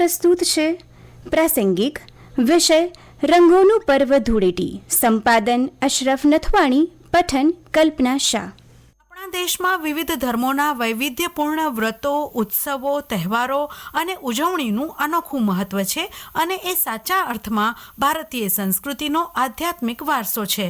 પ્રસ્તુત છે પ્રાસંગિક વિષય રંગોનું પર્વ ધૂળેટી. સંપાદન અશરફ નથવાણી. પઠન કલ્પના શાહ. આપણા દેશમાં વિવિધ ધર્મોના વૈવિધ્યપૂર્ણ વ્રતો, ઉત્સવો, તહેવારો અને ઉજવણીનું અનોખું મહત્વ છે અને એ સાચા અર્થમાં ભારતીય સંસ્કૃતિનો આધ્યાત્મિક વારસો છે.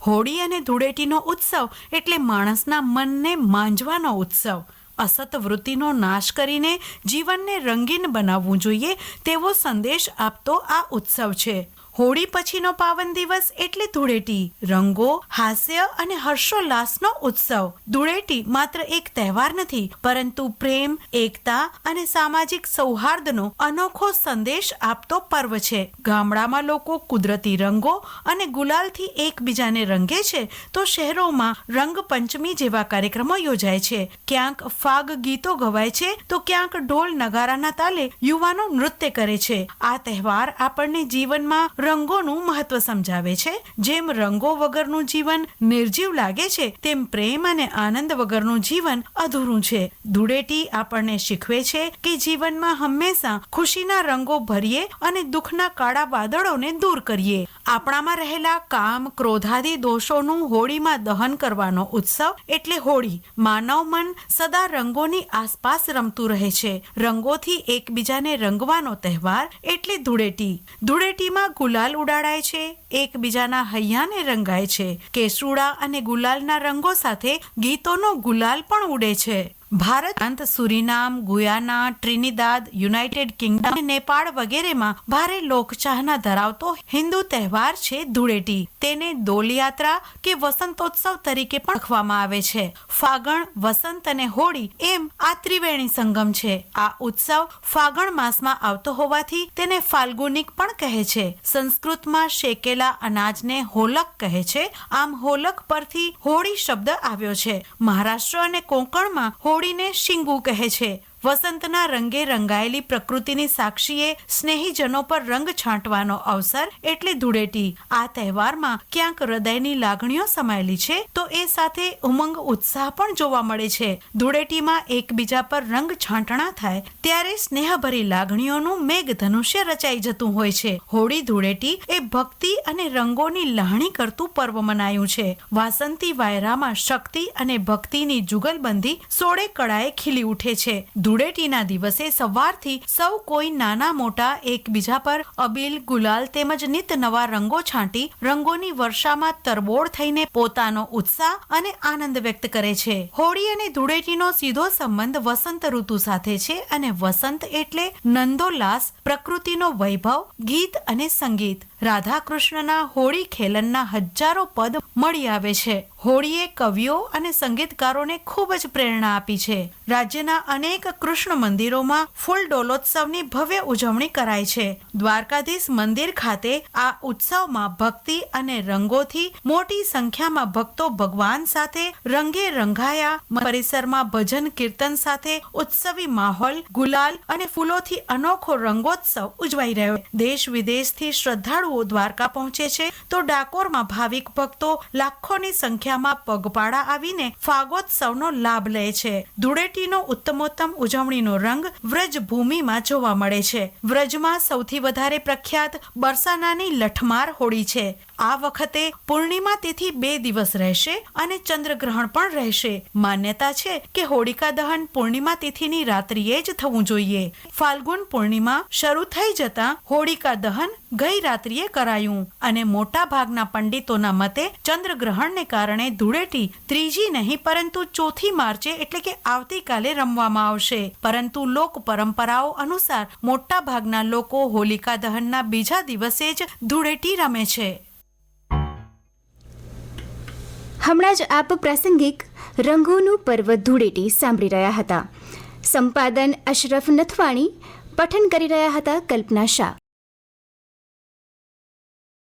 હોળી અને ધૂળેટીનો ઉત્સવ એટલે માણસના મનને માંજવાનો ઉત્સવ. અસત વૃત્તિનો નાશ કરીને જીવનને રંગીન બનાવવું જોઈએ તેવો સંદેશ આપતો આ ઉત્સવ છે. હોળી પછીનો પાવન દિવસ એટલે ધૂળેટી. રંગો, હાસ્ય અને હર્ષોલ્લાસનો ઉત્સવ. ધૂળેટી માત્ર એક તહેવાર નથી, પરંતુ પ્રેમ, એકતા અને સામાજિક સૌહાર્દનો અનોખો સંદેશ આપતો પર્વ છે. ગામડામાં લોકો કુદરતી રંગો અને ગુલાલથી એકબીજાને રંગે છે, તો શહેરોમાં રંગપંચમી જેવા કાર્યક્રમો યોજાય છે. ક્યાંક ફાગ ગીતો ગવાય છે, તો ક્યાંક ઢોલ નગારાના તાલે યુવાનો નૃત્ય કરે છે. આ તહેવાર આપણને જીવનમાં રંગોનું મહત્વ સમજાવે છે. જેમ રંગો વગરનું જીવન નિર્જીવ લાગે છે, તેમ પ્રેમ અને આનંદ વગરનું જીવન અધૂરું છે. ધૂળેટી આપણને શીખવે છે કે જીવનમાં હંમેશા ખુશીના રંગો ભરીએ અને દુઃખના કાળા વાદળોને દૂર કરીએ. આપણામાં રહેલા કામ, ક્રોધાદી દોષોનું હોળીમાં દહન કરવાનો ઉત્સવ એટલે હોળી. માનવ મન સદા રંગોની આસપાસ રમતું રહે છે. રંગોથી એકબીજાને રંગવાનો તહેવાર એટલે ધૂળેટી. ધૂળેટીમાં ગુલાલ ઉડાડાય છે, એકબીજાના હૈયાને રંગાય છે. કેસુડા અને ગુલાલના રંગો સાથે ગીતોનો ગુલાલ પણ ઉડે છે. ભારત, સુરીનામ, ગુયાના, ટ્રિનિદાદ, યુનાઇટેડ કિંગડમ અને નેપાળ વગેરેમાં ભારે લોકચાહના ધરાવતો હિન્દુ તહેવાર છે ધૂળેટી. તેને દોલયાત્રા કે વસંતોત્સવ તરીકે પણ ઓળખવામાં આવે છે. ફાગણ, વસંત અને હોળી એમ આ ત્રિવેણી સંગમ છે. આ ઉત્સવ ફાગણ માસમાં આવતો હોવાથી તેને ફાલ્ગુનિક પણ કહે છે. સંસ્કૃતમાં શેકેલા અનાજને હોલક કહે છે. આમ હોલક પરથી હોળી શબ્દ આવ્યો છે. મહારાષ્ટ્ર અને કોંકણમાં હોળીને શિંગુ કહે છે. વસંતના રંગે રંગાયેલી પ્રકૃતિની સાક્ષીએ સ્નેહીજનો પર રંગ છાંટવાનો અવસર એટલે ધૂળેટી. આ તહેવારમાં ક્યાંક હૃદયની લાગણીઓ સમાયેલી છે, તો એ સાથે ઉમંગ, ઉત્સાહ પણ જોવા મળે છે. ધૂળેટીમાં એકબીજા પર રંગ છાંટણા થાય ત્યારે સ્નેહભરી લાગણીઓનું મેઘધનુષ્ય રચાઈ જતું હોય છે. હોળી ધૂળેટી એ ભક્તિ અને રંગોની લહાણી કરતું પર્વ મનાયું છે. વાસંતી વાયરામાં શક્તિ અને ભક્તિની જુગલબંધી સોળે કળાએ ખીલી ઉઠે છે. ધૂળેટીના દિવસે સવારથી સૌ કોઈ નાના મોટા એકબીજા પર અબીલ, ગુલાલ તેમજ નિત નવા રંગો છાંટી રંગોની વર્ષામાં તરબોળ થઈને પોતાનો ઉત્સાહ અને આનંદ વ્યક્ત કરે છે. હોળી અને ધૂળેટીનો સીધો સંબંધ વસંત ઋતુ સાથે છે અને વસંત એટલે નંદોલ્લાસ, પ્રકૃતિનો વૈભવ, ગીત અને સંગીત. રાધા કૃષ્ણના હોળી ખેલનના હજારો પદ મળી આવે છે. હોળીએ કવિઓ અને સંગીતકારોને ખૂબ જ પ્રેરણા આપી છે. રાજ્યના અનેક કૃષ્ણ મંદિરોમાં ફૂલ ડોલોત્સવની ભવ્ય ઉજવણી કરાય છે. દ્વારકાધીશ મંદિર ખાતે આ ઉત્સવમાં ભક્તિ અને રંગોથી મોટી સંખ્યામાં ભક્તો ભગવાન સાથે રંગે રંગાયા. પરિસરમાં ભજન કીર્તન સાથે ઉત્સવી માહોલ, ગુલાલ અને ફૂલોથી અનોખો રંગોત્સવ ઉજવાઈ રહ્યો. દેશ વિદેશથી શ્રદ્ધાળુઓ દ્વારકા પહોંચે છે, તો ડાકોરમાં ભાવિક ભક્તો લાખોની સંખ્યામાં પગપાળા આવીને ફાગોત્સવનો લાભ લે છે. ધૂળેટીનો ઉત્તમોત્તમ ઉજવણીનો રંગ વ્રજ ભૂમિમાં જોવા મળે છે. વ્રજમાં સૌથી વધારે પ્રખ્યાત બરસાનાની લઠમાર હોળી છે. આ વખતે પૂર્ણિમા તિથિ 2 દિવસ રહેશે અને ચંદ્રગ્રહણ પણ રહેશે. માન્યતા છે કે હોળિકા દહન પૂર્ણિમા તિથિની રાત્રિએ જ થવું જોઈએ. ફાલ્ગુન પૂર્ણિમા શરૂ થઈ જતા હોળિકા દહન ગઈ રાત્રિએ કરાયું અને મોટા ભાગના પંડિતોના મતે ચંદ્રગ્રહણને કારણે ધૂળેટી ત્રીજી નહીં પરંતુ 4 માર્ચે એટલે કે આવતીકાલે રમવામાં આવશે. પરંતુ લોક પરંપરાઓ અનુસાર મોટા ભાગના લોકો હોલિકા દહનના બીજા દિવસે જ ધૂળેટી રમે છે. હમણાં જ આપ પ્રાસંગિક રંગોનું પર્વ ધૂળેટી સાંભળી રહ્યા હતા. સંપાદન અશરફ નથવાણી. પઠન કરી રહ્યા હતા કલ્પના શાહ.